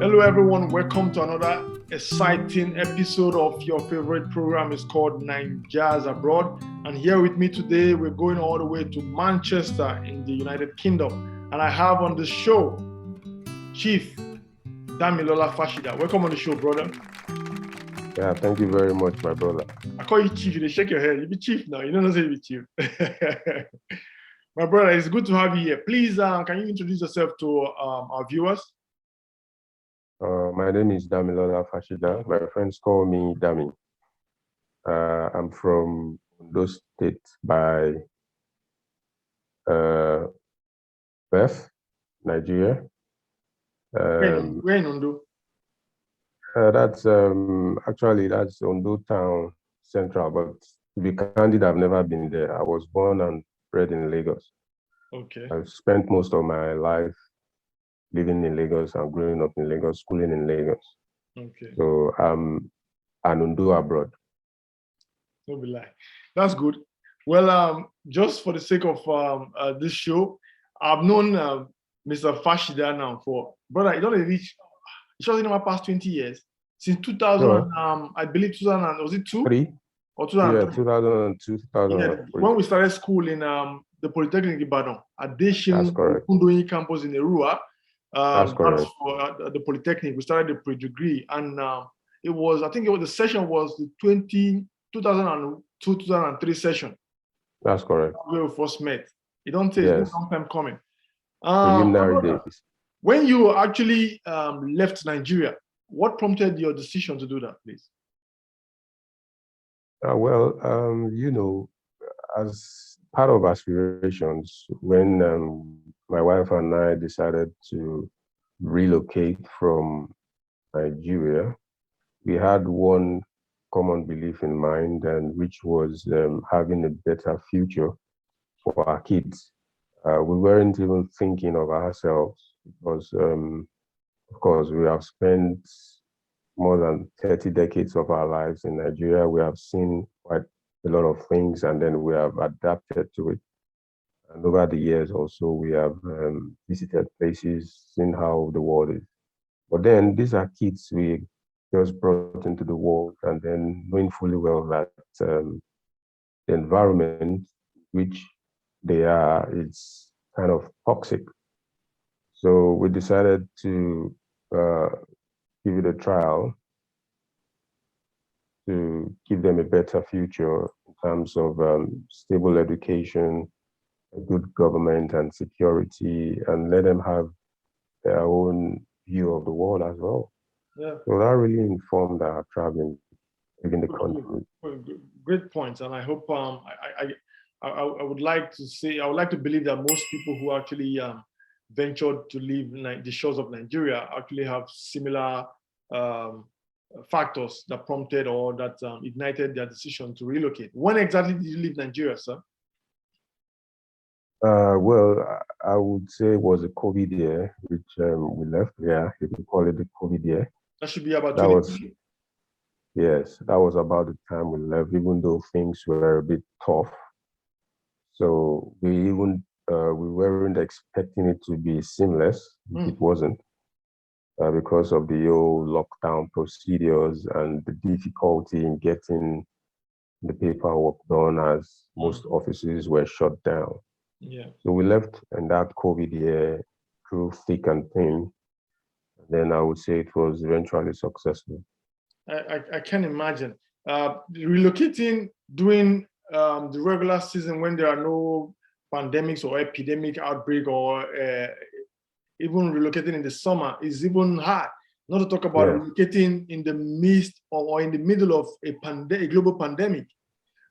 Hello, everyone. Welcome to another exciting episode of your favorite program. It's called Jazz Abroad. And here with me today, we're going all the way to Manchester in the United Kingdom. And I have on the show Chief Damilola Fasida. Welcome on the show, brother. Yeah, thank you very much, my brother. I call you Chief. You shake your head. You be Chief now. You don't say you be Chief. My brother, it's good to have you here. Please, can you introduce yourself to our viewers? My name is Damilola Fasida. My friends call me Dami. I'm from Ondo State by birth, Nigeria. Where in Ondo? That's Ondo Town Central, but to be candid, I've never been there. I was born and bred in Lagos. Okay. I've spent most of my life living in Lagos and growing up in Lagos, schooling in Lagos. Okay. So I'm an Ondo abroad. Don't be lying. That's good. Well, just for the sake of this show, I've known Mr. Fasida now for, brother, it only reached, it's just in my past 20 years. Since 2000, Sure. I believe 2000, was it 2? 3? Or 2003? Yeah, 2002, 2003. Yeah, when we started school in the Polytechnic Ibadan, at That's correct. Undoyi campus in Erua, That's correct. for the Polytechnic, we started the pre-degree, and it was, I think it was, the session was the 2002, 2003 session. That's correct. Where we first met. You don't say Yes. it's been a long time coming. Preliminary days. When you actually left Nigeria, what prompted your decision to do that, please? As part of aspirations, when my wife and I decided to relocate from Nigeria, we had one common belief in mind, and which was having a better future for our kids. We weren't even thinking of ourselves because, of course, we have spent more than 30 decades of our lives in Nigeria. We have seen quite a lot of things, and then we have adapted to it. And over the years also, we have visited places, seen how the world is. But then these are kids we just brought into the world, and then knowing fully well that the environment which they are is kind of toxic. So we decided to give it a trial to give them a better future in terms of stable education, a good government and security, and let them have their own view of the world as well. Yeah. So that really informed our traveling within the country. Great points, and I hope I would like to say, I would like to believe that most people who actually ventured to leave the shores of Nigeria actually have similar factors that prompted or that ignited their decision to relocate. When exactly did you leave Nigeria, sir? I would say it was a COVID year, which we left. Yeah, you can call it the COVID year. That should be about 2020. Yes, that was about the time we left, even though things were a bit tough. So we weren't expecting it to be seamless. It wasn't, because of the old lockdown procedures and the difficulty in getting the paperwork done, as most offices were shut down. Yeah. So we left in that COVID year through thick and thin. Then I would say it was eventually successful. I can imagine. Relocating during the regular season when there are no pandemics or epidemic outbreak, or even relocating in the summer is even hard. Not to talk about relocating in the midst or in the middle of a global pandemic.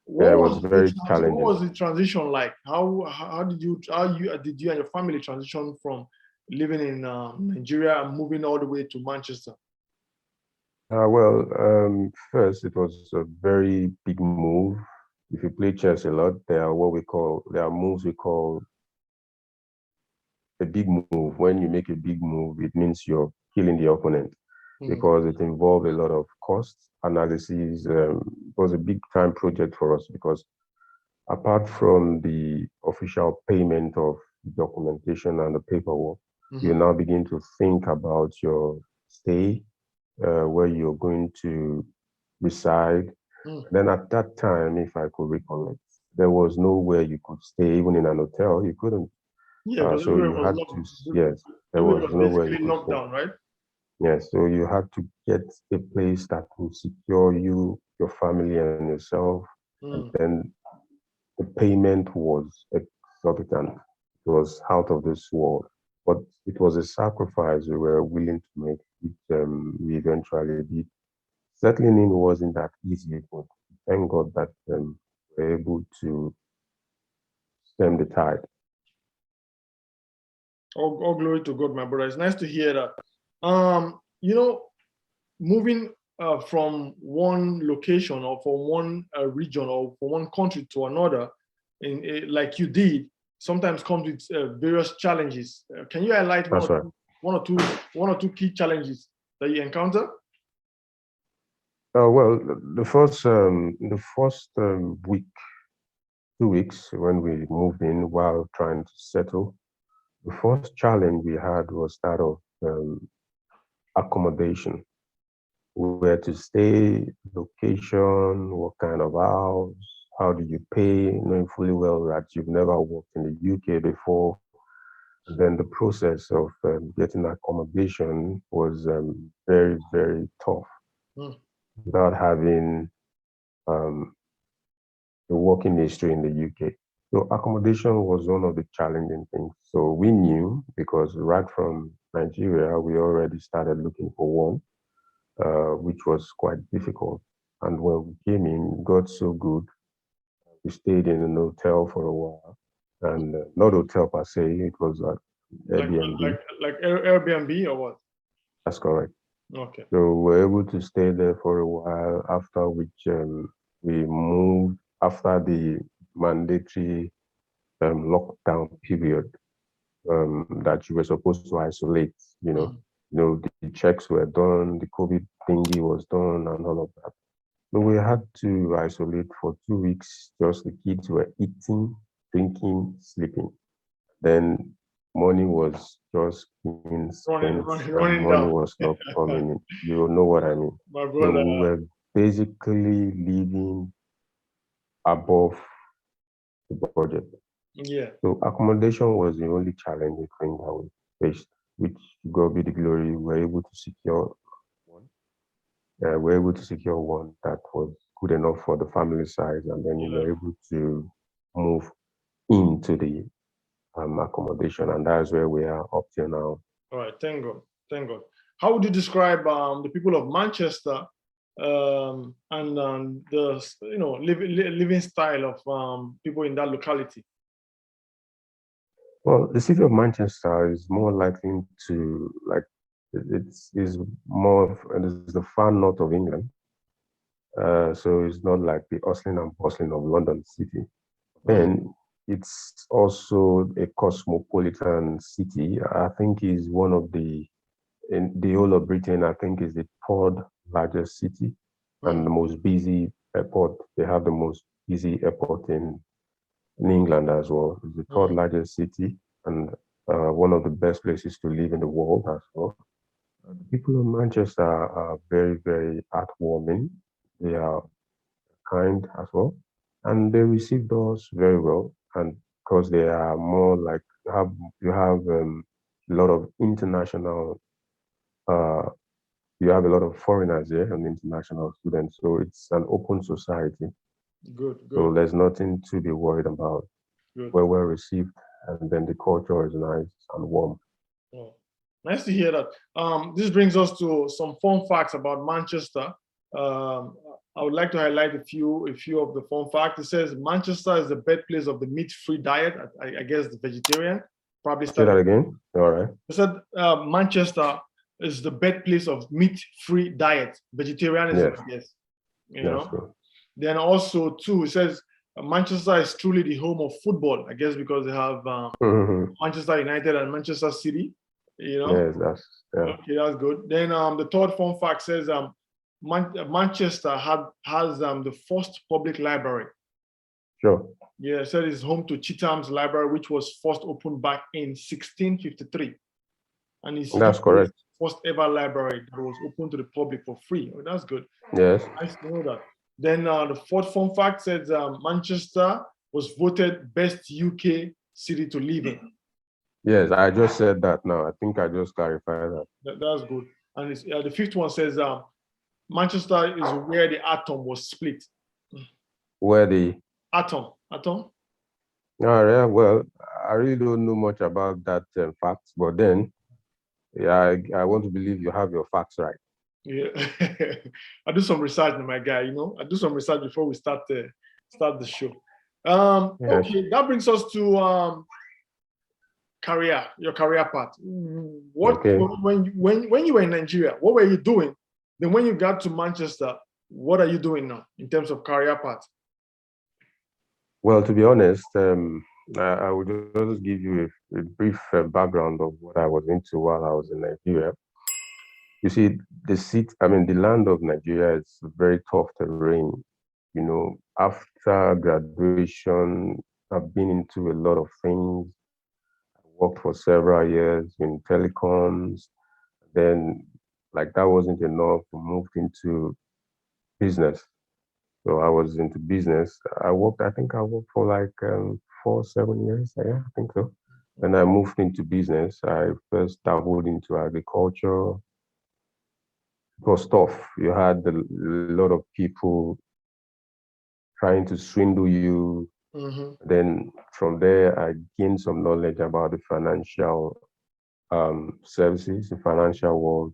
It was very challenging. What was the transition like? How did you and your family transition from living in Nigeria and moving all the way to Manchester? First, it was a very big move. If you play chess a lot, there are moves we call a big move. When you make a big move, it means you're killing the opponent, because it involved a lot of cost analysis. It was a big time project for us, because apart from the official payment of documentation and the paperwork, you now begin to think about your stay, where you're going to reside. Then at that time, if I could recollect, there was nowhere you could stay, even in an hotel. You couldn't. Yeah, because So everywhere you was had locked. to, yes, there Everywhere was was nowhere you basically could locked stay. down, right? Yes, so you had to get a place that would secure you, your family, and yourself. And then the payment was exorbitant. It was out of this world. But it was a sacrifice we were willing to make, which we eventually did. Settling in wasn't that easy, but thank God that we were able to stem the tide. All glory to God, my brother. It's nice to hear that. Moving from one location or from one region or from one country to another, like you did, sometimes comes with various challenges. Can you highlight That's right. one or two key challenges that you encounter? Well, the first week, 2 weeks when we moved in while trying to settle, the first challenge we had was that of accommodation. Where to stay, location, what kind of house, how do you pay, knowing fully well that you've never worked in the UK before. And then the process of getting accommodation was very, very tough without having um, a working history in the UK. So accommodation was one of the challenging things. So we knew because right from Nigeria, we already started looking for one. Which was quite difficult. And when we came in, it got so good. We stayed in an hotel for a while, and not hotel per se, it was Like Airbnb. Airbnb or what? That's correct. Okay. So we were able to stay there for a while, after which we moved after the mandatory lockdown period that you were supposed to isolate, the checks were done, the COVID thingy was done, and all of that. So we had to isolate for 2 weeks. Just the kids were eating, drinking, sleeping. Then money was just being spent and running money down. was not coming in. You know what I mean? My So brother. we were basically living above the budget. Yeah. So accommodation was the only challenging thing that we faced, which God be the glory, we were able to secure one. We were able to secure one that was good enough for the family size, and then we were able to move into the accommodation, and that's where we are up till now. All right, thank God, thank God. How would you describe the people of Manchester and the living style of people in that locality? Well, the city of Manchester is more likely to it's more it is the far north of England, so it's not like the hustling and bustling of London City. Then it's also a cosmopolitan city. I think is one of in the whole of Britain, I think is the third largest city and the most busy airport. They have the most busy airport in England as well. It's the third largest city and one of the best places to live in the world as well. The people of Manchester are very, very heartwarming. They are kind as well, and they received us very well. And because they are more like you have a lot of international, uh, you have a lot of foreigners here and international students. So it's an open society. Good, So good, there's nothing to be worried about. good. We're well received, and then the culture is nice and warm. Oh, nice to hear that. This brings us to some fun facts about Manchester. I would like to highlight a few of the fun facts. It says Manchester is the birthplace of the meat-free diet. I guess the vegetarian probably Say started. that again. All right. It said Manchester is the birthplace of meat-free diet, vegetarianism, Yes. I guess. That's good. Then also too, it says Manchester is truly the home of football. I guess because they have Manchester United and Manchester City. Yes, Okay, that's good. Then the third fun fact says Manchester has the first public library. Sure. Yeah, it said it's home to Chetham's Library, which was first opened back in 1653. And That's correct. first ever library that was open to the public for free. Oh, that's good. Yes. Nice to know that. Then the fourth fun fact says Manchester was voted best UK city to live in. Yes, I just said that now. I think I just clarified that. That's good. And the fifth one says Manchester is where the atom was split. Where the Atom. yeah, well, I really don't know much about that fact, but then yeah, I want to believe you have your facts right. Yeah, I do some research, my guy. I do some research before we start the show. Yes. Okay, that brings us to your career path. What Okay. when you were in Nigeria, what were you doing? Then when you got to Manchester, what are you doing now in terms of career path? Well, to be honest, I would just give you a brief background of what I was into while I was in Nigeria. You see, the land of Nigeria is very tough terrain. After graduation, I've been into a lot of things. I worked for several years in telecoms. Then, like that wasn't enough, I moved into business. So I was into business. I think I worked for like 7 years. Yeah, I think so. Then I moved into business. I first dabbled into agriculture. It was tough. You had a lot of people trying to swindle you. Then from there, I gained some knowledge about the financial services, the financial world,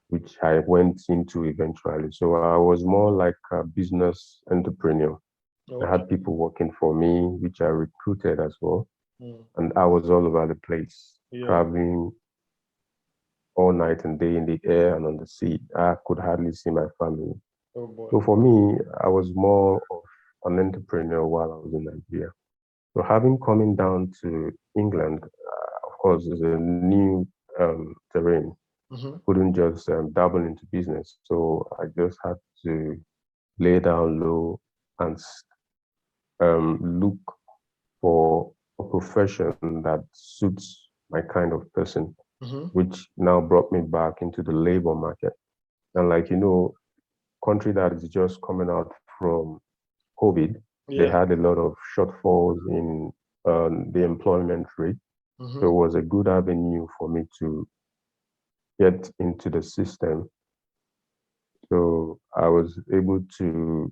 which I went into eventually. So I was more like a business entrepreneur. I Okay. had people working for me, which I recruited as well. Mm. And I was all over the place, Yeah. traveling all night and day in the air and on the sea. I could hardly see my family. Oh boy. So for me, I was more of an entrepreneur while I was in Nigeria. So having coming down to England, of course, is a new terrain. Couldn't just dabble into business. So I just had to lay down low and look for a profession that suits my kind of person, which now brought me back into the labor market. And country that is just coming out from COVID, they Yeah. had a lot of shortfalls in the employment rate. So it was a good avenue for me to get into the system. So I was able to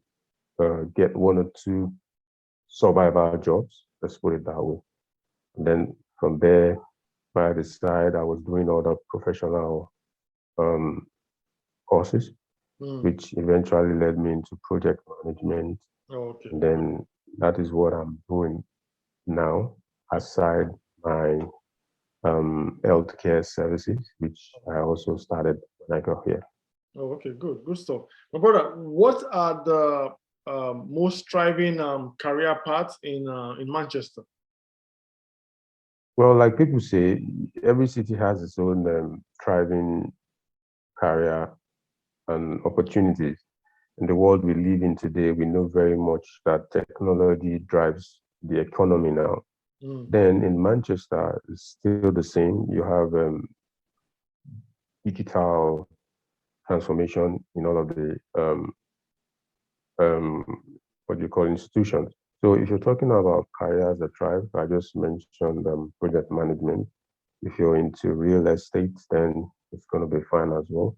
get one or two survival jobs, let's put it that way. And then from there, by the side, I was doing other professional um, courses, which eventually led me into project management. Okay. And then that is what I'm doing now, aside my healthcare services, which I also started when I got here. Oh, okay, good stuff. My brother, what are the most thriving career paths in Manchester? Well, like people say, every city has its own thriving career and opportunities. In the world we live in today, we know very much that technology drives the economy now. Then in Manchester, it's still the same. You have digital transformation in all of the um, what do you call institutions. So if you're talking about careers that thrive, I just mentioned project management. If you're into real estate, then it's going to be fine as well.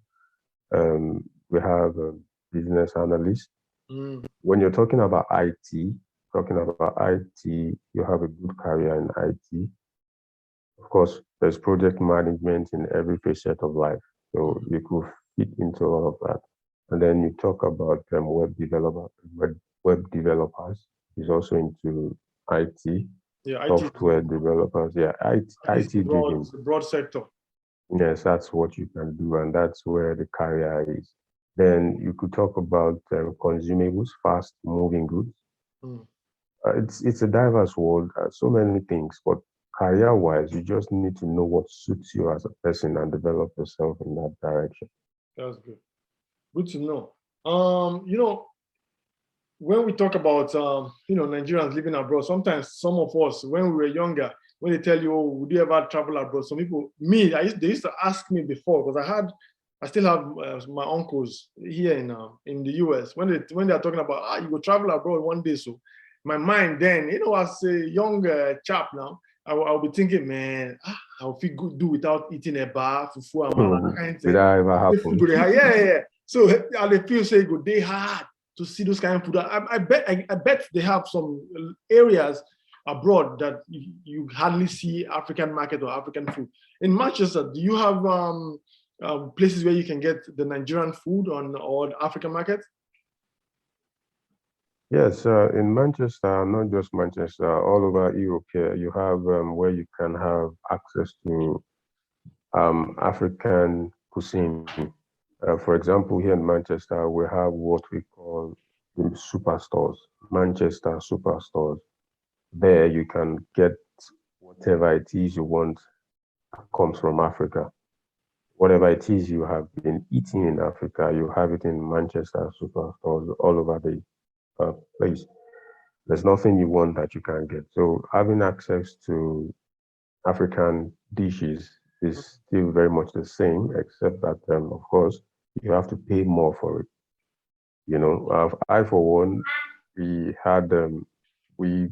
We have a business analyst. When you're talking about IT, you have a good career in IT. Of course, there's project management in every facet of life. So you could fit into all of that. And then you talk about web developers is also into IT, Yeah, software developers. Yeah, IT driven. it's a broad sector. Yes, that's what you can do, and that's where the career is. Then you could talk about consumables, fast moving goods. It's a diverse world, so many things, but career wise, you just need to know what suits you as a person and develop yourself in that direction. That's good. Good to know. When we talk about Nigerians living abroad, sometimes some of us, when we were younger, when they tell you, oh, would you ever travel abroad? Some people, they used to ask me before because I still have my uncles here in the US. When they are talking about, you go travel abroad one day. So my mind then, as a young chap now, I'll be thinking, man, I'll feel good do without eating a bar, fufu, amala, kind of Did thing. that ever happen? Yeah. So I feel say go they hard to see those kind of food. I bet they have some areas abroad that you hardly see African market or African food. In Manchester, do you have places where you can get the Nigerian food or the African market? Yes, in Manchester, not just Manchester, all over Europe here, you have where you can have access to African cuisine. For example, here in Manchester, we have what we call the superstores, Manchester superstores. There you can get whatever it is you want comes from Africa. Whatever it is you have been eating in Africa, you have it in Manchester superstores all over the place. There's nothing you want that you can't get. So having access to African dishes is still very much the same, except that, of course, you have to pay more for it. I, for one, we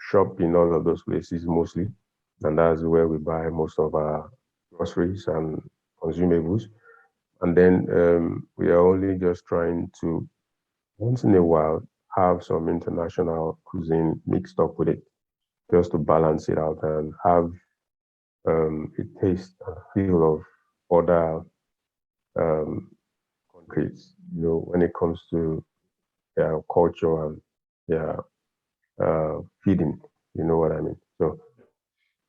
shop in all of those places mostly, and that's where we buy most of our groceries and consumables. And then we are only just trying to, once in a while, have some international cuisine mixed up with it, just to balance it out and have a taste and feel of other countries, when it comes to their culture and their feeding, you know what I mean? So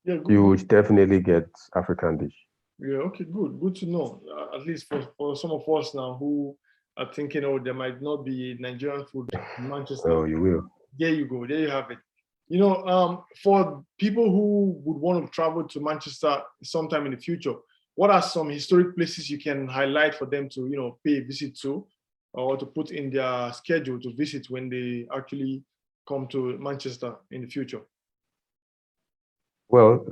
Yeah, good. you would definitely get African dish. Yeah, okay, good to know. At least for some of us now who are thinking, oh, there might not be Nigerian food in Manchester. Oh, you will. There you go. There you have it. For people who would want to travel to Manchester sometime in the future, what are some historic places you can highlight for them to, pay a visit to, or to put in their schedule to visit when they actually come to Manchester in the future? Well,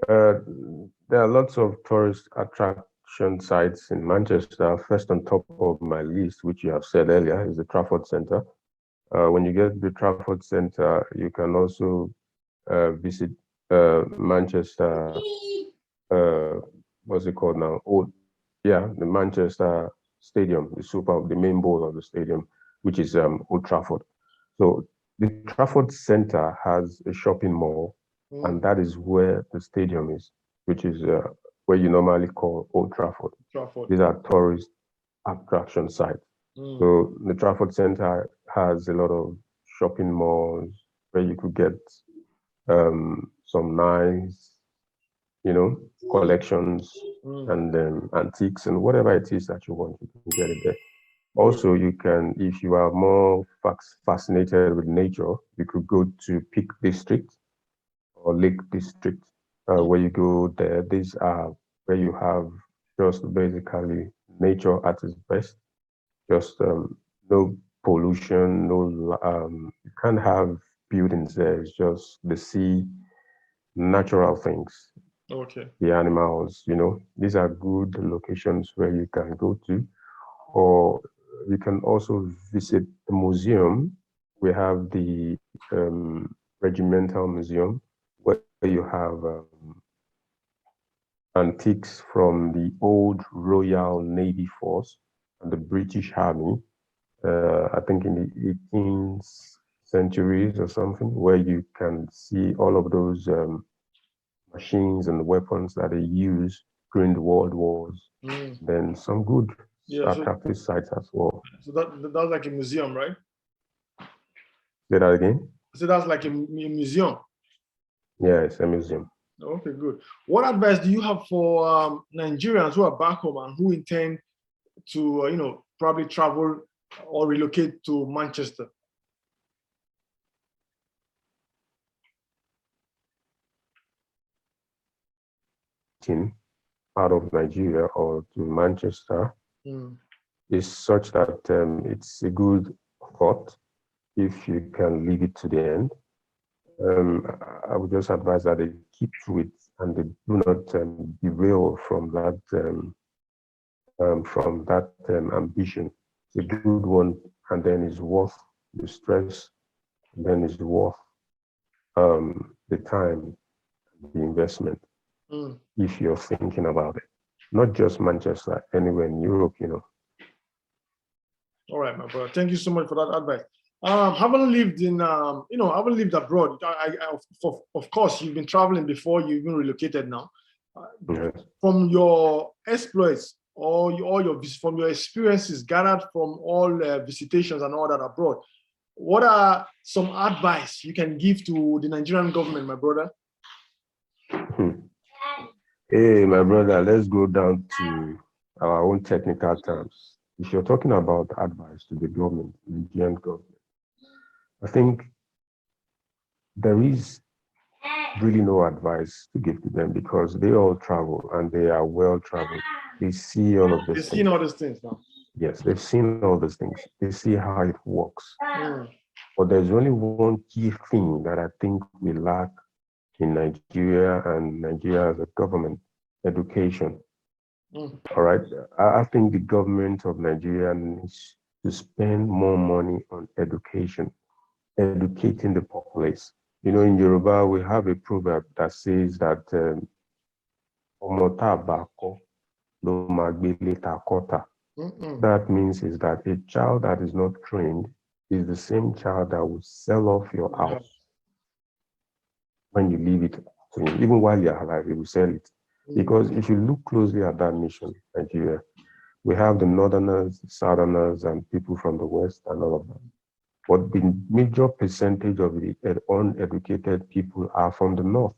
there are lots of tourist attraction sites in Manchester. First on top of my list, which you have said earlier, is the Trafford Centre. When you get to the Trafford Centre, you can also visit Manchester. What's it called now? The Manchester Stadium, the main bowl of the stadium, which is Old Trafford. So the Trafford Centre has a shopping mall, and that is where the stadium is, which is where you normally call Old Trafford. These are tourist attraction sites. So the Trafford Centre has a lot of shopping malls where you could get some nice, collections and antiques and whatever it is that you want, you can get it there. Also, you can, if you are more fascinated with nature, you could go to Peak District or Lake District, where you go there. These are where you have just basically nature at its best. Just no pollution, you can't have buildings there. It's just the sea, natural things. Okay. The animals, these are good locations where you can go to. Or you can also visit the museum. We have the Regimental Museum, where you have antiques from the old Royal Navy Force and the British Army, I think in the 18th centuries or something, where you can see all of those machines and weapons that they used during the World Wars. Then some good attractive sites as well. So that's like a museum, right? Say that again? So that's like a museum. Yeah, it's a museum. Okay, good. What advice do you have for Nigerians who are back home and who intend to, probably travel or relocate to Manchester? Out of Nigeria or to Manchester is such that it's a good thought if you can leave it to the end. I would just advise that they keep to it and they do not derail from that ambition. It's a good one, and then it's worth the stress, and then it's worth the time, the investment, if you're thinking about it. Not just Manchester, anywhere in Europe, All right, my brother. Thank you so much for that advice. Haven't lived in, haven't lived abroad. Of course, you've been traveling before. You've been relocated now. Yes. From your exploits from your experiences gathered from all visitations and all that abroad, what are some advice you can give to the Nigerian government, my brother? Hey, my brother, let's go down to our own technical terms. If you're talking about advice to the government, Nigerian government, I think there is really no advice to give to them because they all travel and they are well traveled. They see all of these things. They've seen all these things now. Yes, they've seen all these things. They see how it works. But there's only one key thing that I think we lack in Nigeria and Nigeria as a government: education. All right. I think the government of Nigeria needs to spend more money on education, educating the populace. In Yoruba, we have a proverb that says that that means is that a child that is not trained is the same child that will sell off your house when you leave it to him. Even while you're alive, he will sell it. Because if you look closely at that nation, Nigeria, we have the northerners, the southerners, and people from the west and all of that. But the major percentage of the uneducated people are from the north.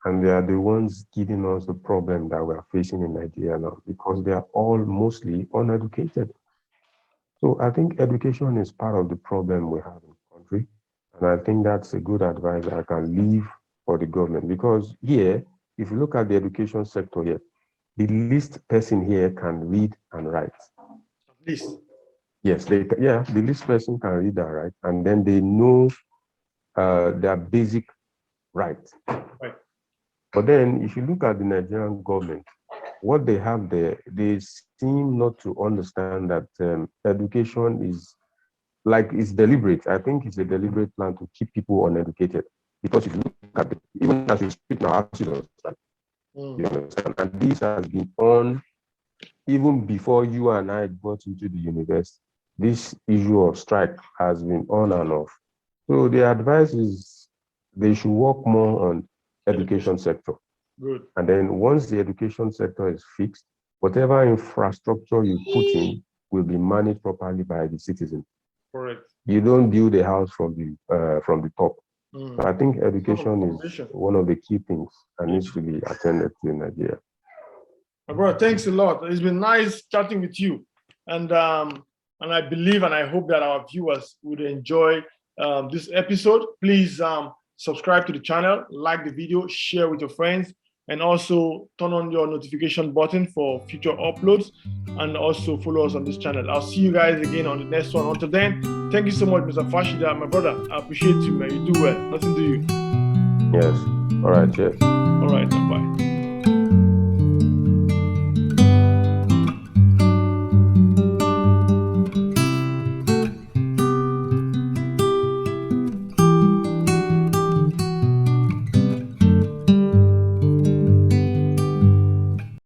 And they are the ones giving us the problem that we are facing in Nigeria now, because they are all mostly uneducated. So I think education is part of the problem we have in the country. And I think that's a good advice I can leave for the government. Because here, if you look at the education sector here, the least person here can read and write. At least. Yes, the least person can read and write, and then they know their basic rights. Right. But then, if you look at the Nigerian government, what they have there, they seem not to understand that education is it's deliberate. I think it's a deliberate plan to keep people uneducated. Because if you look at it, even as we speak now, you understand, and this has been on even before you and I got into the university. This issue of strike has been on and off. So the advice is they should work more on education sector. Good. And then once the education sector is fixed, whatever infrastructure you put in will be managed properly by the citizen. Correct. You don't build a house from the top. So I think education is one of the key things that needs to be attended to in Nigeria. My brother, thanks a lot. It's been nice chatting with you. And I believe and I hope that our viewers would enjoy this episode. Please subscribe to the channel, like the video, share with your friends, and also turn on your notification button for future uploads, and also follow us on this channel. I'll see you guys again on the next one. Until then, thank you so much, Mr. Fasida, my brother. I appreciate you, man. You do well. Nothing to you. Yes. All right. Cheers. All right. Bye.